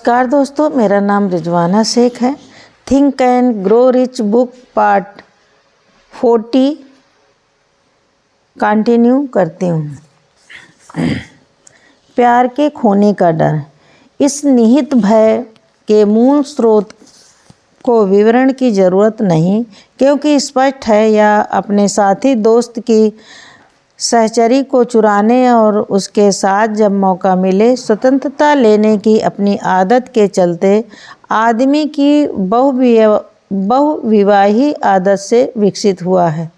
नमस्कार दोस्तों, मेरा नाम रिजवाना शेख है। Think and grow rich book part 40 continue करती हूँ। प्यार के खोने का डर। इस निहित भय के मूल स्रोत को विवरण की ज़रूरत नहीं, क्योंकि स्पष्ट है यह अपने साथी दोस्त की सहचरी को चुराने और उसके साथ जब मौका मिले स्वतंत्रता लेने की अपनी आदत के चलते आदमी की बहुविवाही आदत से विकसित हुआ है।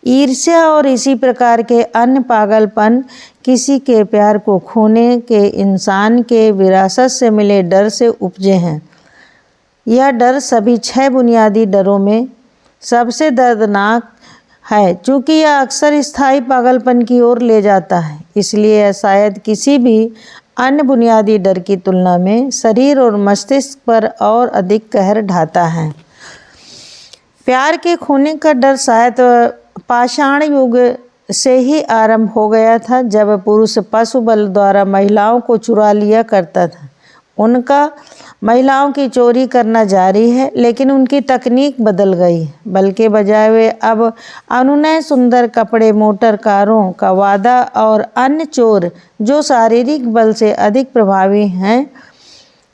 ईर्ष्या और इसी प्रकार के अन्य पागलपन किसी के प्यार को खोने के इंसान के विरासत से मिले डर से उपजे हैं। यह डर सभी 6 बुनियादी डरों में सबसे दर्दनाक है, चूँकि यह अक्सर स्थायी पागलपन की ओर ले जाता है। इसलिए यह शायद किसी भी अन्य बुनियादी डर की तुलना में शरीर और मस्तिष्क पर और अधिक कहर ढाता है। प्यार के खोने का डर शायद पाषाण युग से ही आरंभ हो गया था, जब पुरुष पशु बल द्वारा महिलाओं को चुरा लिया करता था। उनका महिलाओं की चोरी करना जारी है, लेकिन उनकी तकनीक बदल गई है। बल्कि बजाय वे अब अनुनय, सुंदर कपड़े, मोटर कारों का वादा और अन्य चोर जो शारीरिक बल से अधिक प्रभावी हैं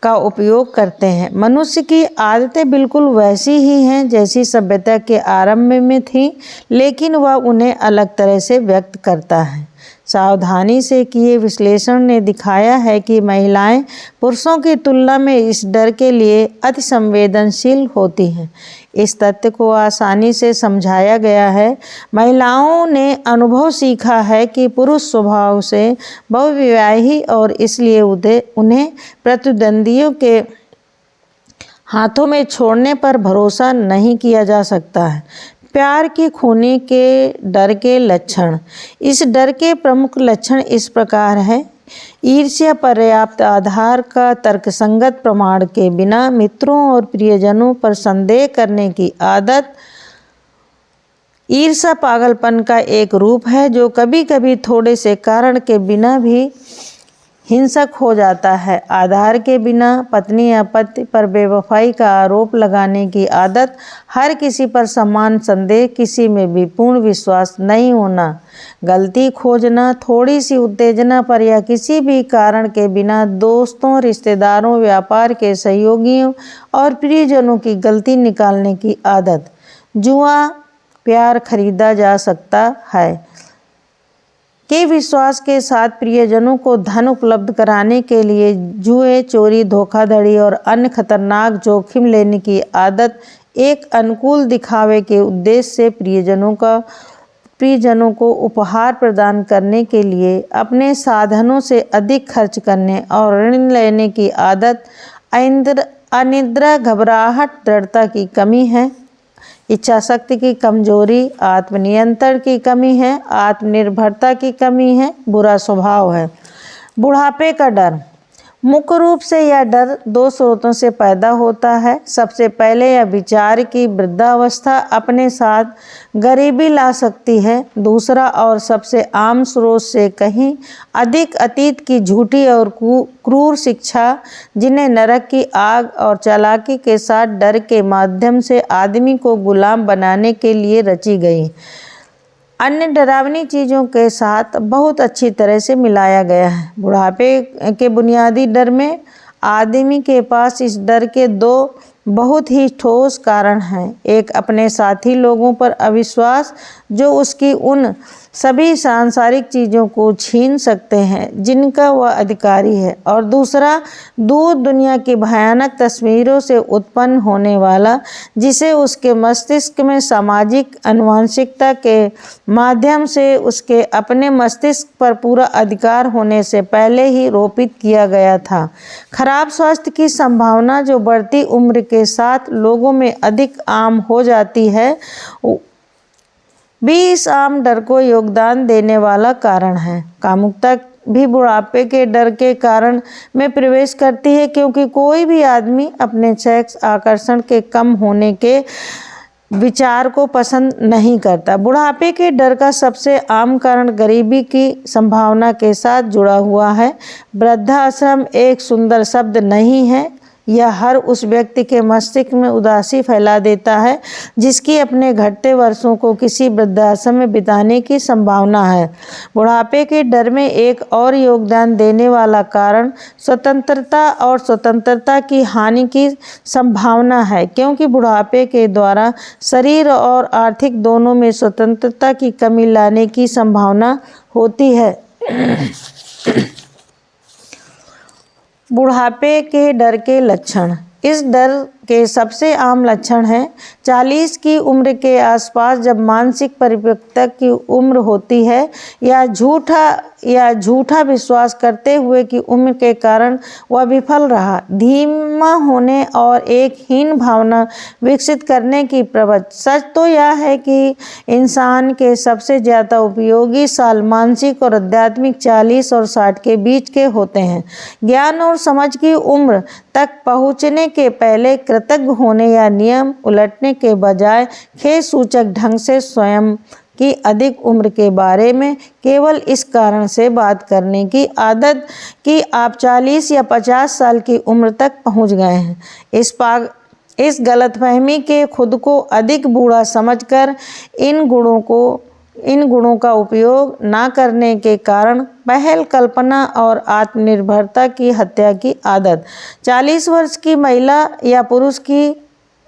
का उपयोग करते हैं। मनुष्य की आदतें बिल्कुल वैसी ही हैं जैसी सभ्यता के आरंभ में थीं, लेकिन वह उन्हें अलग तरह से व्यक्त करता है। सावधानी से किए विश्लेषण ने दिखाया है कि महिलाएं पुरुषों की तुलना में इस डर के लिए अति संवेदनशील होती हैं। इस तथ्य को आसानी से समझाया गया है। महिलाओं ने अनुभव सीखा है कि पुरुष स्वभाव से बहुविवाही और इसलिए उन्हें प्रतिद्वंदियों के हाथों में छोड़ने पर भरोसा नहीं किया जा सकता है। प्यार के खोने के डर के लक्षण। इस डर के प्रमुख लक्षण इस प्रकार हैं। ईर्ष्या, पर्याप्त आधार का तर्कसंगत प्रमाण के बिना मित्रों और प्रियजनों पर संदेह करने की आदत। ईर्ष्या पागलपन का एक रूप है जो कभी कभी थोड़े से कारण के बिना भी हिंसक हो जाता है। आधार के बिना पत्नी या पति पर बेवफाई का आरोप लगाने की आदत। हर किसी पर समान संदेह, किसी में भी पूर्ण विश्वास नहीं होना। गलती खोजना, थोड़ी सी उत्तेजना पर या किसी भी कारण के बिना दोस्तों, रिश्तेदारों, व्यापार के सहयोगियों और प्रियजनों की गलती निकालने की आदत। जुआ प्यार खरीदा जा सकता है के विश्वास के साथ प्रियजनों को धन उपलब्ध कराने के लिए जुए, चोरी, धोखाधड़ी और अन्य खतरनाक जोखिम लेने की आदत। एक अनुकूल दिखावे के उद्देश्य से प्रियजनों को उपहार प्रदान करने के लिए अपने साधनों से अधिक खर्च करने और ऋण लेने की आदत। अनिद्रा, घबराहट, दृढ़ता की कमी है। इच्छा शक्ति की कमजोरी, आत्मनियंत्रण की कमी है, आत्मनिर्भरता की कमी है, बुरा स्वभाव है। बुढ़ापे का डर। मुख्य रूप से यह डर 2 स्रोतों से पैदा होता है। सबसे पहले यह विचार की वृद्धावस्था अपने साथ गरीबी ला सकती है। दूसरा और सबसे आम स्रोत से कहीं अधिक अतीत की झूठी और क्रूर शिक्षा, जिन्हें नरक की आग और चालाकी के साथ डर के माध्यम से आदमी को गुलाम बनाने के लिए रची गई अन्य डरावनी चीज़ों के साथ बहुत अच्छी तरह से मिलाया गया है। बुढ़ापे के बुनियादी डर में आदमी के पास इस डर के 2 बहुत ही ठोस कारण हैं। एक, अपने साथी लोगों पर अविश्वास जो उसकी उन सभी सांसारिक चीज़ों को छीन सकते हैं जिनका वह अधिकारी है, और दूसरा, दूर दुनिया की भयानक तस्वीरों से उत्पन्न होने वाला, जिसे उसके मस्तिष्क में सामाजिक आनुवंशिकता के माध्यम से उसके अपने मस्तिष्क पर पूरा अधिकार होने से पहले ही रोपित किया गया था। खराब स्वास्थ्य की संभावना जो बढ़ती उम्र के साथ लोगों में अधिक आम हो जाती है, भी इस आम डर को योगदान देने वाला कारण है। कामुकता भी बुढ़ापे के डर के कारण में प्रवेश करती है, क्योंकि कोई भी आदमी अपने सेक्स आकर्षण के कम होने के विचार को पसंद नहीं करता। बुढ़ापे के डर का सबसे आम कारण गरीबी की संभावना के साथ जुड़ा हुआ है। वृद्धाश्रम एक सुंदर शब्द नहीं है, यह हर उस व्यक्ति के मस्तिष्क में उदासी फैला देता है जिसकी अपने घटते वर्षों को किसी वृद्धाश्रम में बिताने की संभावना है। बुढ़ापे के डर में एक और योगदान देने वाला कारण स्वतंत्रता और स्वतंत्रता की हानि की संभावना है, क्योंकि बुढ़ापे के द्वारा शरीर और आर्थिक दोनों में स्वतंत्रता की कमी लाने की संभावना होती है। बुढ़ापे के डर के लक्षण। इस डर के सबसे आम लक्षण हैं 40 की उम्र के आसपास जब मानसिक परिपक्वता की उम्र होती है या झूठा विश्वास करते हुए कि उम्र के कारण वह विफल रहा, धीमा होने और एक हीन भावना विकसित करने की प्रवृत्ति। सच तो यह है कि इंसान के सबसे ज़्यादा उपयोगी साल मानसिक और आध्यात्मिक 40 और 60 के बीच के होते हैं। ज्ञान और समझ की उम्र तक पहुँचने के पहले कृतज्ञ होने या नियम उलटने के बजाय खेद सूचक ढंग से स्वयं की अधिक उम्र के बारे में केवल इस कारण से बात करने की आदत कि आप 40 या 50 साल की उम्र तक पहुंच गए हैं। इस गलतफहमी के खुद को अधिक बूढ़ा समझकर इन गुणों का उपयोग ना करने के कारण पहल कल्पना और आत्मनिर्भरता की हत्या की आदत। 40 वर्ष की महिला या पुरुष की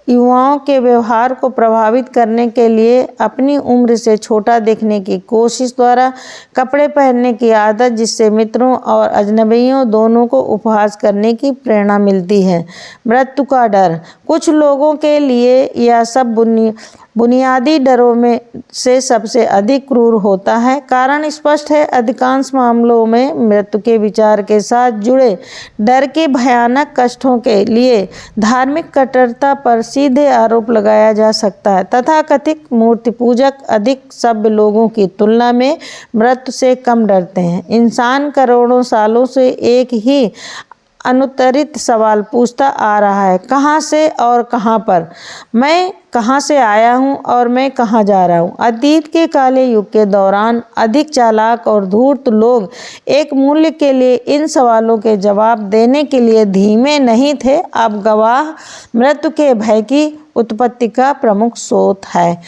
युवाओं के व्यवहार को प्रभावित करने के लिए अपनी उम्र से छोटा दिखने की कोशिश द्वारा कपड़े पहनने की आदत, जिससे मित्रों और अजनबियों दोनों को उपहास करने की प्रेरणा मिलती है। मृत्यु का डर। कुछ लोगों के लिए यह सब बुनियादी डरों में से सबसे अधिक क्रूर होता है। कारण स्पष्ट है, अधिकांश मामलों में मृत्यु के विचार के साथ जुड़े डर के भयानक कष्टों के लिए धार्मिक कट्टरता पर सीधे आरोप लगाया जा सकता है। तथाकथित मूर्ति पूजक अधिक सभ्य लोगों की तुलना में मृत्यु से कम डरते हैं। इंसान करोड़ों सालों से एक ही अनुत्तरित सवाल पूछता आ रहा है, कहाँ से और कहाँ पर? मैं कहाँ से आया हूँ और मैं कहाँ जा रहा हूँ? अतीत के काले युग के दौरान अधिक चालाक और धूर्त लोग एक मूल्य के लिए इन सवालों के जवाब देने के लिए धीमे नहीं थे। अब गवाह मृत्यु के भय की उत्पत्ति का प्रमुख स्रोत है।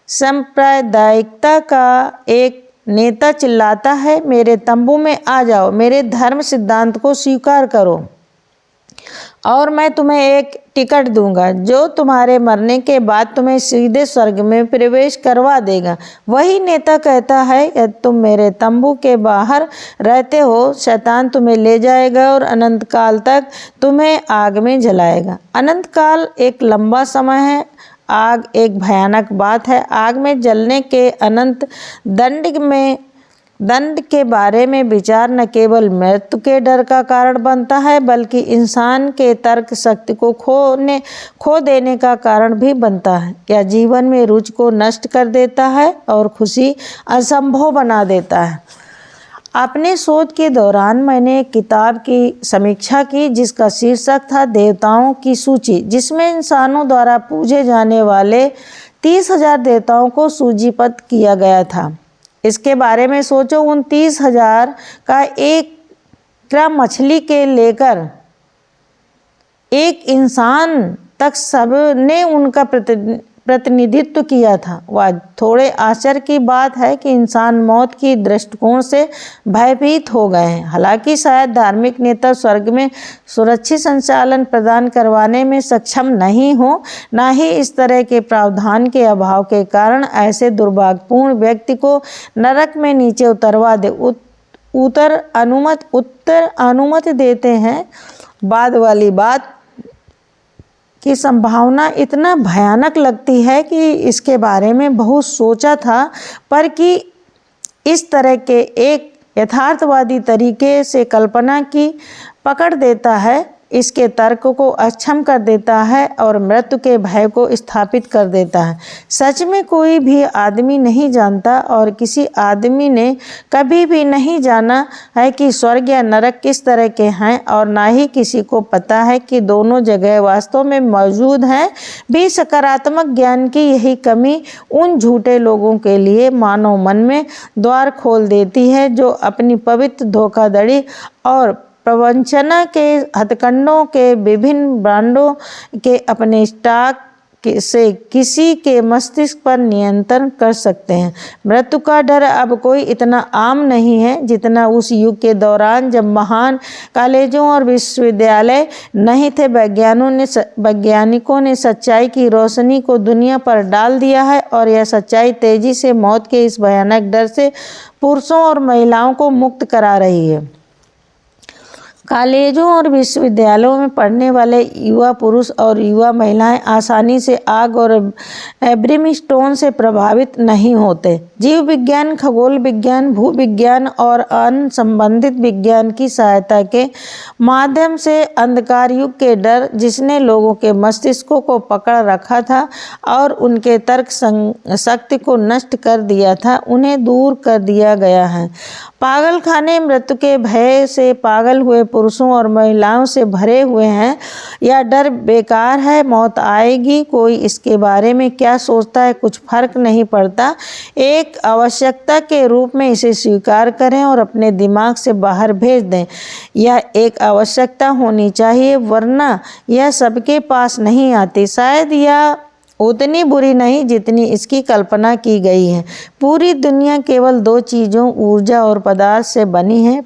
सांप्रदायिकता का एक नेता चिल्लाता है, मेरे तंबू में आ जाओ, मेरे धर्म सिद्धांत को स्वीकार करो और मैं तुम्हें एक टिकट दूंगा जो तुम्हारे मरने के बाद तुम्हें सीधे स्वर्ग में प्रवेश करवा देगा। वही नेता कहता है, यदि तुम मेरे तंबू के बाहर रहते हो, शैतान तुम्हें ले जाएगा और अनंत काल तक तुम्हें आग में जलाएगा। अनंत काल एक लंबा समय है। आग एक भयानक बात है। आग में जलने के अनंत दंड के बारे में विचार न केवल मृत्यु के डर का कारण बनता है, बल्कि इंसान के तर्क शक्ति को खो देने का कारण भी बनता है। यह जीवन में रुचि को नष्ट कर देता है और खुशी असंभव बना देता है। अपने शोध के दौरान मैंने एक किताब की समीक्षा की जिसका शीर्षक था देवताओं की सूची, जिसमें इंसानों द्वारा पूजे जाने वाले 30,000 देवताओं को सूचीबद्ध किया गया था। इसके बारे में सोचो, उन 30,000 का एक क्रम मछली के लेकर एक इंसान तक सब ने उनका प्रतिनिधित्व किया था। वह थोड़े आश्चर्य की बात है कि इंसान मौत की दृष्टिकोण से भयभीत हो गए हैं। हालांकि शायद धार्मिक नेता स्वर्ग में सुरक्षित संचालन प्रदान करवाने में सक्षम नहीं हो, ना ही इस तरह के प्रावधान के अभाव के कारण ऐसे दुर्भाग्यपूर्ण व्यक्ति को नरक में नीचे उतरवा दे उत्तर अनुमति देते हैं। बाद वाली बात की संभावना इतना भयानक लगती है कि इसके बारे में बहुत सोचा था, पर कि इस तरह के एक यथार्थवादी तरीके से कल्पना की पकड़ देता है, इसके तर्क को अक्षम कर देता है और मृत्यु के भय को स्थापित कर देता है। सच में कोई भी आदमी नहीं जानता और किसी आदमी ने कभी भी नहीं जाना है कि स्वर्ग या नरक किस तरह के हैं, और ना ही किसी को पता है कि दोनों जगह वास्तव में मौजूद हैं। भी सकारात्मक ज्ञान की यही कमी उन झूठे लोगों के लिए मानव मन में द्वार खोल देती है जो अपनी पवित्र धोखाधड़ी और प्रवंचना के हथकंडों के विभिन्न ब्रांडों के अपने स्टॉक से किसी के मस्तिष्क पर नियंत्रण कर सकते हैं। मृत्यु का डर अब कोई इतना आम नहीं है जितना उस युग के दौरान जब महान कॉलेजों और विश्वविद्यालय नहीं थे। वैज्ञानिकों ने सच्चाई की रोशनी को दुनिया पर डाल दिया है और यह सच्चाई तेजी से मौत के इस भयानक डर से पुरुषों और महिलाओं को मुक्त करा रही है। कॉलेजों और विश्वविद्यालयों में पढ़ने वाले युवा पुरुष और युवा महिलाएं आसानी से आग और ब्रिमस्टोन से प्रभावित नहीं होते। जीव विज्ञान, खगोल विज्ञान, भूविज्ञान और अन्य संबंधित विज्ञान की सहायता के माध्यम से अंधकार युग के डर जिसने लोगों के मस्तिष्कों को पकड़ रखा था और उनके तर्क शक्ति को नष्ट कर दिया था, उन्हें दूर कर दिया गया है। पागल खाने मृत्यु के भय से पागल हुए पुरुषों और महिलाओं से भरे हुए हैं। यह डर बेकार है। मौत आएगी, कोई इसके बारे में क्या सोचता है कुछ फर्क नहीं पड़ता। एक आवश्यकता के रूप में इसे स्वीकार करें और अपने दिमाग से बाहर भेज दें। यह एक आवश्यकता होनी चाहिए, वरना यह सबके पास नहीं आती। शायद यह उतनी बुरी नहीं जितनी इसकी कल्पना की गई है। पूरी दुनिया केवल दो चीज़ों, ऊर्जा और पदार्थ से बनी है।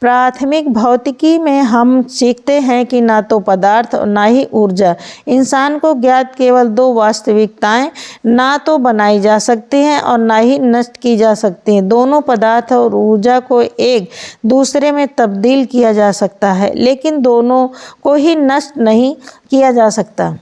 प्राथमिक भौतिकी में हम सीखते हैं कि ना तो पदार्थ और ना ही ऊर्जा। इंसान को ज्ञात केवल दो वास्तविकताएं ना तो बनाई जा सकती हैं और ना ही नष्ट की जा सकती हैं। दोनों पदार्थ और ऊर्जा को एक दूसरे में तब्दील किया जा सकता है, लेकिन दोनों को ही नष्ट नहीं किया जा सकता।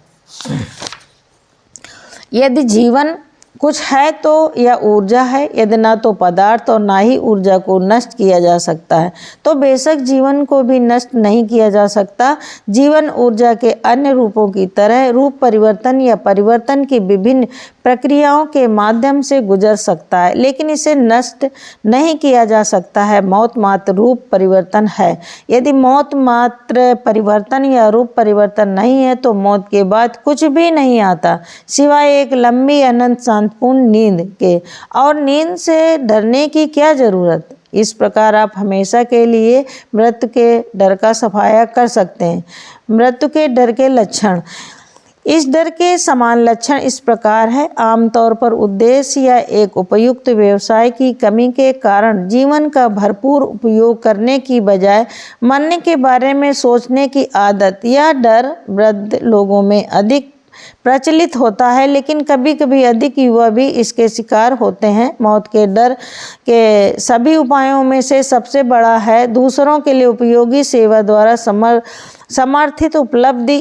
यदि जीवन कुछ है तो यह ऊर्जा है। यदि ना तो पदार्थ और ना ही ऊर्जा को नष्ट किया जा सकता है तो बेशक जीवन को भी नष्ट नहीं किया जा सकता। जीवन ऊर्जा के अन्य रूपों की तरह रूप परिवर्तन या परिवर्तन की विभिन्न प्रक्रियाओं के माध्यम से गुजर सकता है, लेकिन इसे नष्ट नहीं किया जा सकता है। मौत मात्र रूप परिवर्तन है। यदि मौत मात्र परिवर्तन या रूप परिवर्तन नहीं है तो मौत के बाद कुछ भी नहीं आता सिवाय एक लंबी अनंत शांतिपूर्ण नींद के। और नींद से डरने की क्या जरूरत। इस प्रकार आप हमेशा के लिए मृत्यु के डर का सफाया कर सकते हैं। मृत्यु के डर के लक्षण। इस डर के समान लक्षण इस प्रकार है। आमतौर पर उद्देश्य या एक उपयुक्त व्यवसाय की कमी के कारण जीवन का भरपूर उपयोग करने की बजाय मरने के बारे में सोचने की आदत या डर वृद्ध लोगों में अधिक प्रचलित होता है, लेकिन कभी कभी अधिक युवा भी इसके शिकार होते हैं। मौत के डर के सभी उपायों में से सबसे बड़ा है दूसरों के लिए उपयोगी सेवा द्वारा समर्थित उपलब्धि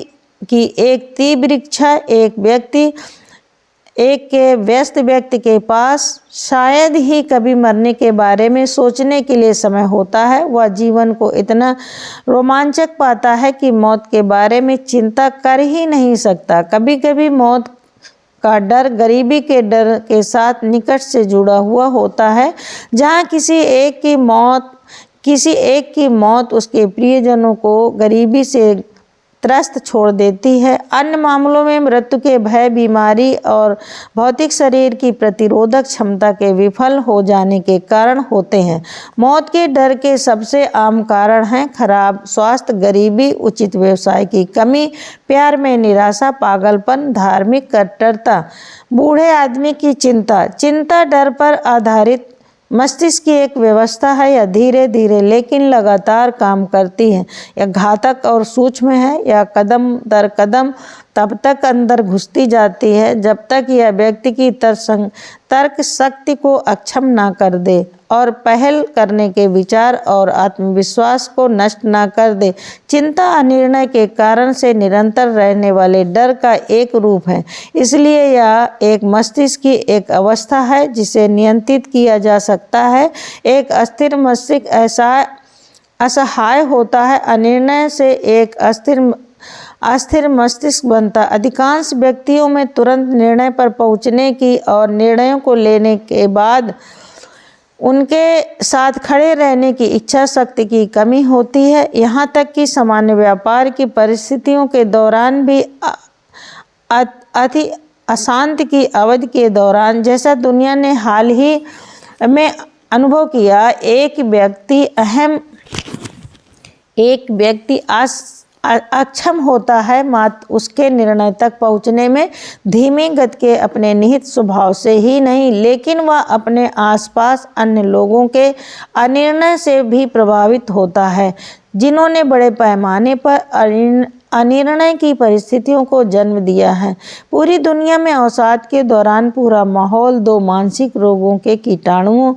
की एक तीव्र इच्छा। एक व्यस्त व्यक्ति के पास शायद ही कभी मरने के बारे में सोचने के लिए समय होता है। वह जीवन को इतना रोमांचक पाता है कि मौत के बारे में चिंता कर ही नहीं सकता। कभी कभी मौत का डर गरीबी के डर के साथ निकट से जुड़ा हुआ होता है, जहाँ किसी एक की मौत उसके प्रियजनों को गरीबी से त्रस्त छोड़ देती है। अन्य मामलों में मृत्यु के भय बीमारी और भौतिक शरीर की प्रतिरोधक क्षमता के विफल हो जाने के कारण होते हैं। मौत के डर के सबसे आम कारण हैं खराब स्वास्थ्य, गरीबी, उचित व्यवसाय की कमी, प्यार में निराशा, पागलपन, धार्मिक कट्टरता, बूढ़े आदमी की चिंता डर पर आधारित मस्तिष्क की एक व्यवस्था है। यह धीरे धीरे लेकिन लगातार काम करती है। यह घातक और सूक्ष्म है। यह कदम दर कदम तब तक अंदर घुसती जाती है जब तक यह व्यक्ति की तर्क शक्ति को अक्षम ना कर दे और पहल करने के विचार और आत्मविश्वास को नष्ट ना कर दे। चिंता अनिर्णय के कारण से निरंतर रहने वाले डर का एक रूप है, इसलिए यह एक मस्तिष्क की एक अवस्था है जिसे नियंत्रित किया जा सकता है। एक अस्थिर मस्तिष्क ऐसा असहाय होता है। अनिर्णय से एक अस्थिर मस्तिष्क बनता। अधिकांश व्यक्तियों में तुरंत निर्णय पर पहुंचने की और निर्णयों को लेने के बाद उनके साथ खड़े रहने की इच्छा शक्ति की कमी होती है। यहाँ तक कि सामान्य व्यापार की परिस्थितियों के दौरान भी अति अशांति की अवधि के दौरान, जैसा दुनिया ने हाल ही में अनुभव किया, एक व्यक्ति अहम एक व्यक्ति अक्षम होता है मात्र उसके निर्णय तक पहुंचने में धीमी गति के अपने निहित स्वभाव से ही नहीं, लेकिन वह अपने आसपास अन्य लोगों के अनिर्णय से भी प्रभावित होता है, जिन्होंने बड़े पैमाने पर अनिर्णय की परिस्थितियों को जन्म दिया है। पूरी दुनिया में अवसाद के दौरान पूरा माहौल दो मानसिक रोगों के कीटाणुओं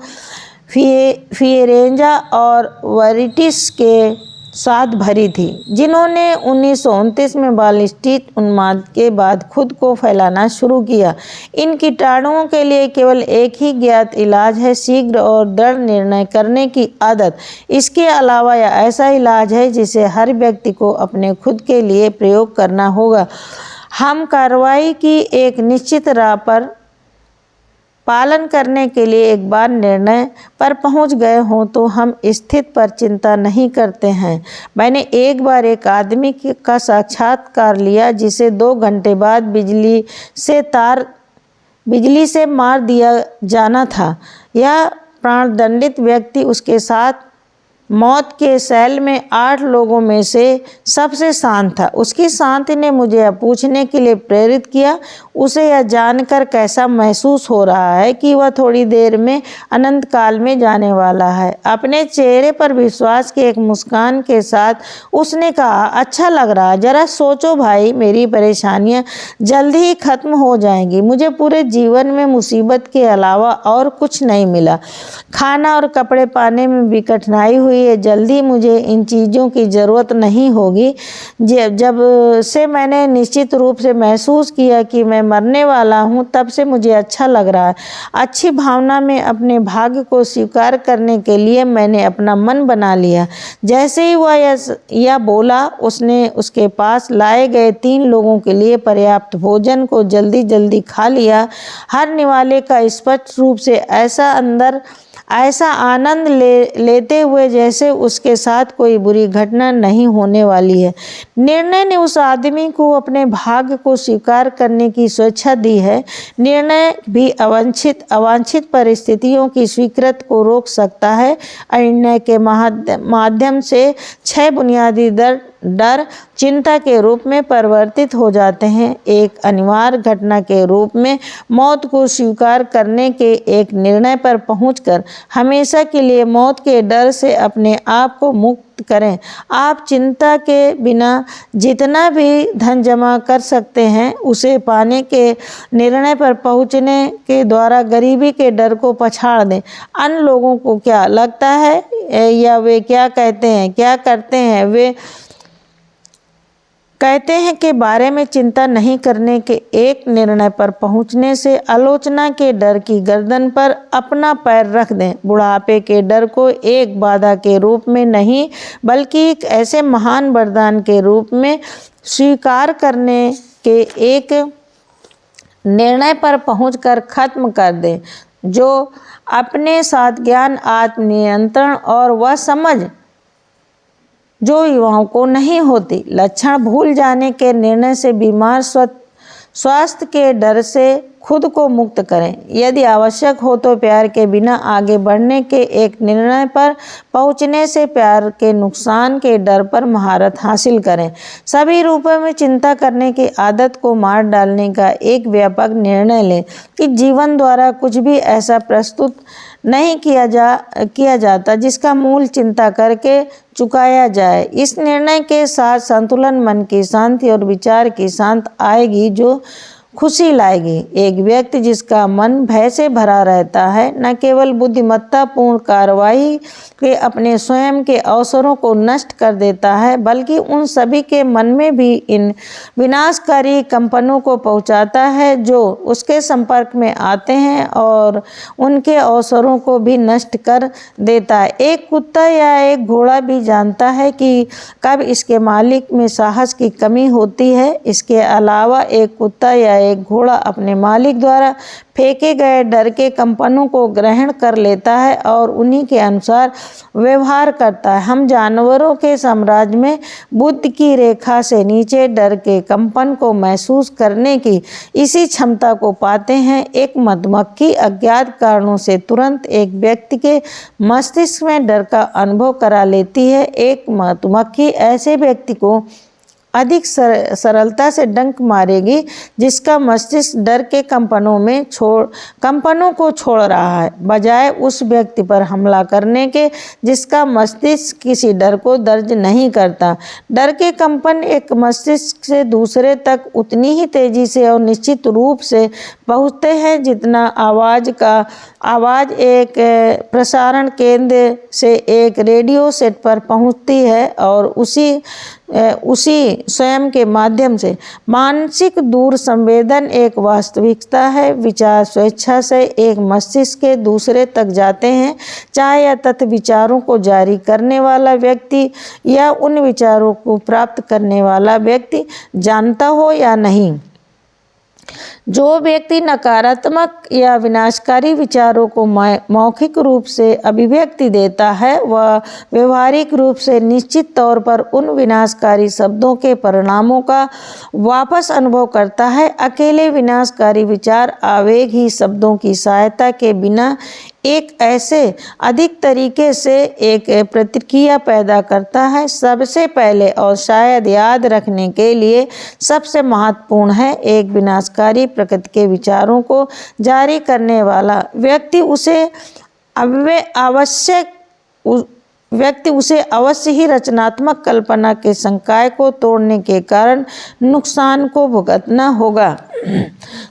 फिएरेंजा और वरिटिस के साथ भरी थी, जिन्होंने 1929 में वॉल स्ट्रीट उन्माद के बाद खुद को फैलाना शुरू किया। इन कीटाणुओं के लिए केवल एक ही ज्ञात इलाज है, शीघ्र और दृढ़ निर्णय करने की आदत। इसके अलावा यह ऐसा इलाज है जिसे हर व्यक्ति को अपने खुद के लिए प्रयोग करना होगा। हम कार्रवाई की एक निश्चित राह पर पालन करने के लिए एक बार निर्णय पर पहुंच गए हों तो हम स्थिति पर चिंता नहीं करते हैं। मैंने एक बार एक आदमी का साक्षात्कार लिया जिसे 2 घंटे बाद बिजली से मार दिया जाना था। यह प्राणदंडित व्यक्ति उसके साथ मौत के सेल में 8 लोगों में से सबसे शांत था। उसकी शांति ने मुझे यह पूछने के लिए प्रेरित किया, उसे यह जानकर कैसा महसूस हो रहा है कि वह थोड़ी देर में अनंत काल में जाने वाला है। अपने चेहरे पर विश्वास की एक मुस्कान के साथ उसने कहा, अच्छा लग रहा है। जरा सोचो भाई, मेरी परेशानियां जल्दी ही खत्म हो जाएंगी। मुझे पूरे जीवन में मुसीबत के अलावा और कुछ नहीं मिला। खाना और कपड़े पाने में भी कठिनाई हुई है। जल्दी मुझे इन चीज़ों की ज़रूरत नहीं होगी। जब से मैंने निश्चित रूप से महसूस किया कि मैं मरने वाला हूँ, तब से मुझे अच्छा लग रहा है। अच्छी भावना में अपने भाग्य को स्वीकार करने के लिए मैंने अपना मन बना लिया। जैसे ही वह यह बोला, उसने उसके पास लाए गए 3 लोगों के लिए पर्याप्त भोजन को जल्दी जल्दी खा लिया। हर निवाले का स्पष्ट रूप से ऐसा आनंद लेते हुए जैसे उसके साथ कोई बुरी घटना नहीं होने वाली है। निर्णय ने उस आदमी को अपने भाग्य को स्वीकार करने की स्वेच्छा दी है। निर्णय भी अवांछित परिस्थितियों की स्वीकृति को रोक सकता है। निर्णय के माध्यम से 6 बुनियादी डर चिंता के रूप में परिवर्तित हो जाते हैं। एक अनिवार्य घटना के रूप में मौत को स्वीकार करने के एक निर्णय पर पहुंचकर हमेशा के लिए मौत के डर से अपने आप को मुक्त करें। आप चिंता के बिना जितना भी धन जमा कर सकते हैं, उसे पाने के निर्णय पर पहुंचने के द्वारा गरीबी के डर को पछाड़ दें। अन्य लोगों को क्या लगता है या वे क्या कहते हैं, क्या करते हैं, वे कहते हैं के बारे में चिंता नहीं करने के एक निर्णय पर पहुंचने से आलोचना के डर की गर्दन पर अपना पैर रख दें। बुढ़ापे के डर को एक बाधा के रूप में नहीं, बल्कि एक ऐसे महान वरदान के रूप में स्वीकार करने के एक निर्णय पर पहुंचकर खत्म कर दें, जो अपने साथ ज्ञान, आत्मनियंत्रण और वह समझ जो युवाओं को नहीं होती। लक्षण भूल जाने के निर्णय से बीमार स्वास्थ्य के डर से खुद को मुक्त करें। यदि आवश्यक हो तो प्यार के बिना आगे बढ़ने के एक निर्णय पर पहुंचने से प्यार के नुकसान के डर पर महारत हासिल करें। सभी रूपों में चिंता करने की आदत को मार डालने का एक व्यापक निर्णय लें कि जीवन द्वारा कुछ भी ऐसा प्रस्तुत नहीं किया जाता जिसका मूल चिंता करके चुकाया जाए। इस निर्णय के साथ संतुलन, मन की शांति और विचार की शांति आएगी जो खुशी लाएगी। एक व्यक्ति जिसका मन भय से भरा रहता है, न केवल बुद्धिमत्तापूर्ण कार्रवाई के अपने स्वयं के अवसरों को नष्ट कर देता है, बल्कि उन सभी के मन में भी इन विनाशकारी कंपनों को पहुंचाता है जो उसके संपर्क में आते हैं और उनके अवसरों को भी नष्ट कर देता है। एक कुत्ता या एक घोड़ा भी जानता है कि कब इसके मालिक में साहस की कमी होती है। इसके अलावा एक कुत्ता या एक घोड़ा अपने मालिक द्वारा फेंके गए डर के कंपनों को ग्रहण कर लेता है और उन्हीं के अनुसार व्यवहार करता है। हम जानवरों के साम्राज्य में बुद्धि की रेखा से नीचे डर के कंपन को महसूस करने की इसी क्षमता को पाते हैं। एक मधुमक्खी अज्ञात कारणों से तुरंत एक व्यक्ति के मस्तिष्क में डर का अनुभव करा लेती है। एक मधुमक्खी ऐसे व्यक्ति को अधिक सरलता से डंक मारेगी जिसका मस्तिष्क डर के कंपनों को छोड़ रहा है, बजाय उस व्यक्ति पर हमला करने के जिसका मस्तिष्क किसी डर को दर्ज नहीं करता। डर के कंपन एक मस्तिष्क से दूसरे तक उतनी ही तेजी से और निश्चित रूप से पहुँचते हैं जितना आवाज़ एक प्रसारण केंद्र से एक रेडियो सेट पर पहुँचती है और उसी स्वयं के माध्यम से। मानसिक दूर संवेदन एक वास्तविकता है। विचार स्वेच्छा से एक मस्तिष्क के दूसरे तक जाते हैं, चाहे यह तथ्य विचारों को जारी करने वाला व्यक्ति या उन विचारों को प्राप्त करने वाला व्यक्ति जानता हो या नहीं। जो व्यक्ति नकारात्मक या विनाशकारी विचारों को मौखिक रूप से अभिव्यक्ति देता है वह व्यवहारिक रूप से निश्चित तौर पर उन विनाशकारी शब्दों के परिणामों का वापस अनुभव करता है। अकेले विनाशकारी विचार आवेग ही शब्दों की सहायता के बिना एक ऐसे अधिक तरीके से एक प्रतिक्रिया पैदा करता है। सबसे पहले और शायद याद रखने के लिए सबसे महत्वपूर्ण है, एक विनाशकारी प्रकृति के विचारों को जारी करने वाला व्यक्ति उसे अवश्य ही रचनात्मक कल्पना के संकाय को तोड़ने के कारण नुकसान को भुगतना होगा।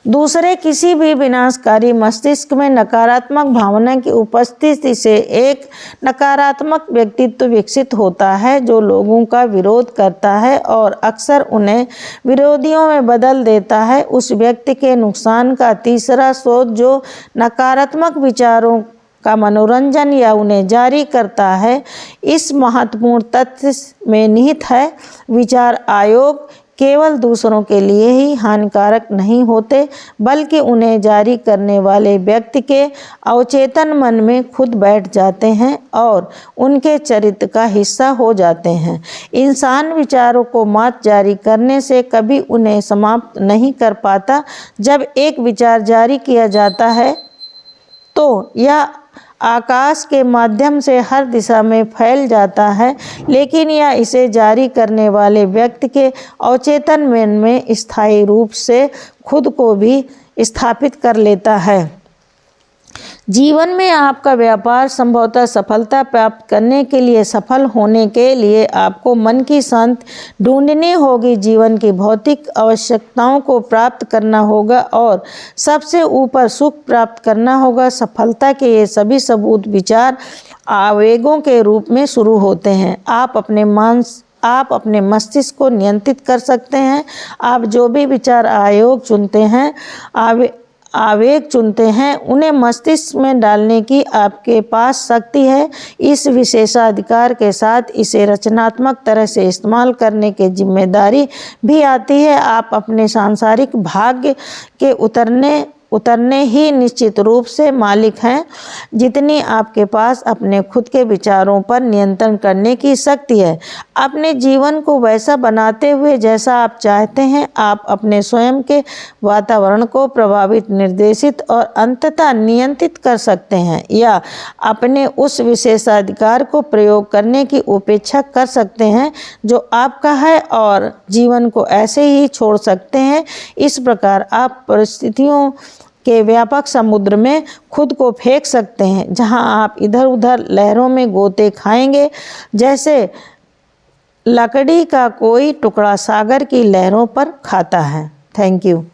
दूसरे किसी भी विनाशकारी मस्तिष्क में नकारात्मक भावना की उपस्थिति से एक नकारात्मक व्यक्तित्व विकसित होता है जो लोगों का विरोध करता है और अक्सर उन्हें विरोधियों में बदल देता है। उस व्यक्ति के नुकसान का तीसरा स्रोत जो नकारात्मक विचारों का मनोरंजन या उन्हें जारी करता है, इस महत्वपूर्ण तथ्य में निहित है। विचार आयोग केवल दूसरों के लिए ही हानिकारक नहीं होते बल्कि उन्हें जारी करने वाले व्यक्ति के अवचेतन मन में खुद बैठ जाते हैं और उनके चरित्र का हिस्सा हो जाते हैं। इंसान विचारों को मात्र जारी करने से कभी उन्हें समाप्त नहीं कर पाता। जब एक विचार जारी किया जाता है तो यह आकाश के माध्यम से हर दिशा में फैल जाता है, लेकिन यह इसे जारी करने वाले व्यक्ति के अवचेतन मन में स्थायी रूप से खुद को भी स्थापित कर लेता है। जीवन में आपका व्यापार संभवतः सफलता प्राप्त करने के लिए सफल होने के लिए आपको मन की शांति ढूंढनी होगी, जीवन की भौतिक आवश्यकताओं को प्राप्त करना होगा और सबसे ऊपर सुख प्राप्त करना होगा। सफलता के ये सभी सबूत विचार आवेगों के रूप में शुरू होते हैं। आप अपने मस्तिष्क को नियंत्रित कर सकते हैं। आप जो भी विचार आवेग चुनते हैं उन्हें मस्तिष्क में डालने की आपके पास शक्ति है। इस विशेषाधिकार के साथ इसे रचनात्मक तरह से इस्तेमाल करने की जिम्मेदारी भी आती है। आप अपने सांसारिक भाग्य के उतरने ही निश्चित रूप से मालिक हैं, जितनी आपके पास अपने खुद के विचारों पर नियंत्रण करने की शक्ति है। अपने जीवन को वैसा बनाते हुए जैसा आप चाहते हैं, आप अपने स्वयं के वातावरण को प्रभावित, निर्देशित और अंततः नियंत्रित कर सकते हैं या अपने उस विशेषाधिकार को प्रयोग करने की उपेक्षा कर सकते हैं जो आपका है और जीवन को ऐसे ही छोड़ सकते हैं। इस प्रकार आप परिस्थितियों के व्यापक समुद्र में खुद को फेंक सकते हैं जहां आप इधर उधर लहरों में गोते खाएंगे, जैसे लकड़ी का कोई टुकड़ा सागर की लहरों पर खाता है। Thank you.